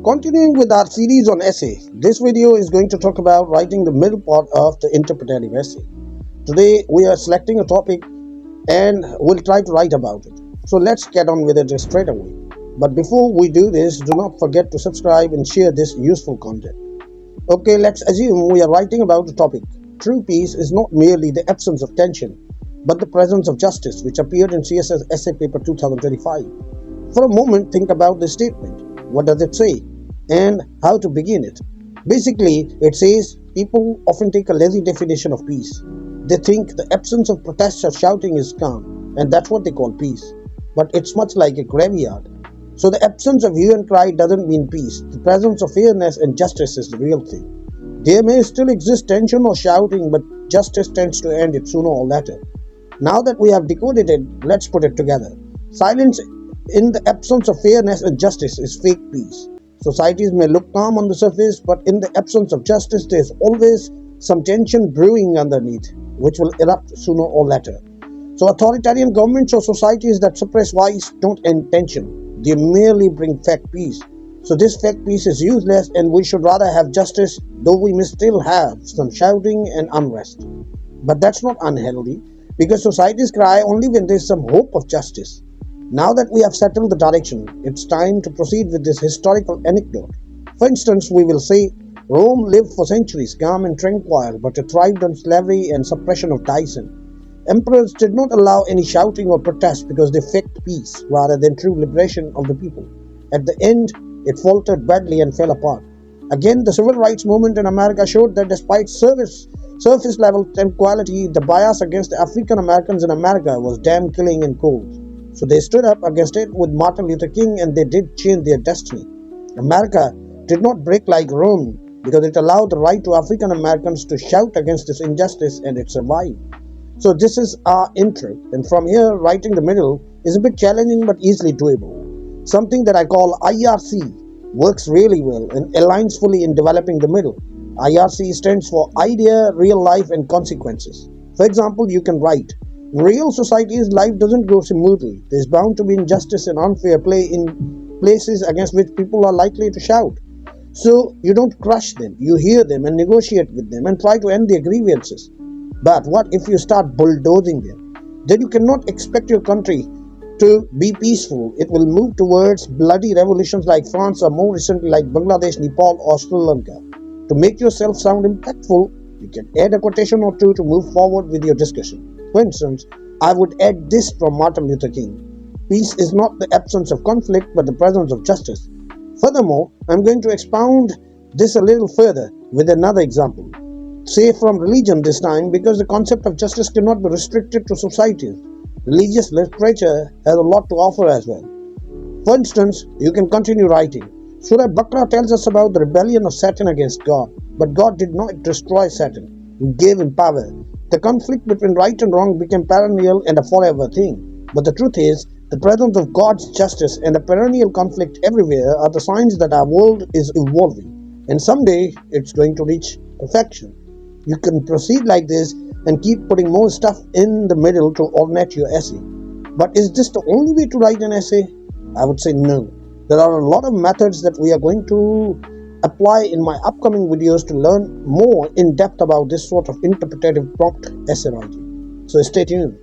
Continuing with our series on essay, this video is going to talk about writing the middle part of the interpretative essay. Today we are selecting a topic and we'll try to write about it. So let's get on with it straight away. But before we do this, do not forget to subscribe and share this useful content. Okay, let's assume we are writing about a topic. True peace is not merely the absence of tension, but the presence of justice, which appeared in CSS Essay Paper 2025. For a moment, think about this statement. What does it say? And how to begin it? Basically, it says people often take a lazy definition of peace. They think the absence of protests or shouting is calm, and that's what they call peace. But it's much like a graveyard. So the absence of hue and cry doesn't mean peace. The presence of fairness and justice is the real thing. There may still exist tension or shouting, but justice tends to end it sooner or later. Now that we have decoded it, let's put it together. Silence in the absence of fairness and justice is fake peace. Societies may look calm on the surface, but in the absence of justice, there's always some tension brewing underneath, which will erupt sooner or later. So authoritarian governments or societies that suppress voice don't end tension. They merely bring fake peace. So this fake peace is useless, and we should rather have justice, though we may still have some shouting and unrest. But that's not unhealthy, because societies cry only when there's some hope of justice. Now that we have settled the direction, it's time to proceed with this historical anecdote. For instance, we will say Rome lived for centuries calm and tranquil, but it thrived on slavery and suppression of dissent. Emperors did not allow any shouting or protest because they faked peace rather than true liberation of the people. At the end, it faltered badly and fell apart. Again, the civil rights movement in America showed that despite surface level tranquility, the bias against African Americans in America was damn killing and cold. So they stood up against it with Martin Luther King, and they did change their destiny. America did not break like Rome because it allowed the right to African Americans to shout against this injustice, and it survived. So this is our intro, and from here, writing the middle is a bit challenging but easily doable. Something that I call IRC works really well and aligns fully in developing the middle. IRC stands for Idea, Real Life, and Consequences. For example, you can write, in real societies, life doesn't go smoothly. There's bound to be injustice and unfair play in places against which people are likely to shout. So you don't crush them, you hear them and negotiate with them and try to end their grievances. But what if you start bulldozing them? Then you cannot expect your country to be peaceful. It will move towards bloody revolutions like France, or more recently like Bangladesh, Nepal, or Sri Lanka. To make yourself sound impactful, you can add a quotation or two to move forward with your discussion. For instance, I would add this from Martin Luther King. Peace is not the absence of conflict, but the presence of justice. Furthermore, I'm going to expound this a little further with another example. Say from religion this time, because the concept of justice cannot be restricted to societies. Religious literature has a lot to offer as well. For instance, you can continue writing. Surah Baqarah tells us about the rebellion of Satan against God, but God did not destroy Satan. He gave him power. The conflict between right and wrong became perennial and a forever thing. But the truth is, the presence of God's justice and the perennial conflict everywhere are the signs that our world is evolving, and someday it's going to reach perfection. You can proceed like this and keep putting more stuff in the middle to ornate your essay. But is this the only way to write an essay? I would say no. There are a lot of methods that we are going to apply in my upcoming videos to learn more in depth about this sort of interpretative prompt essay writing. So stay tuned.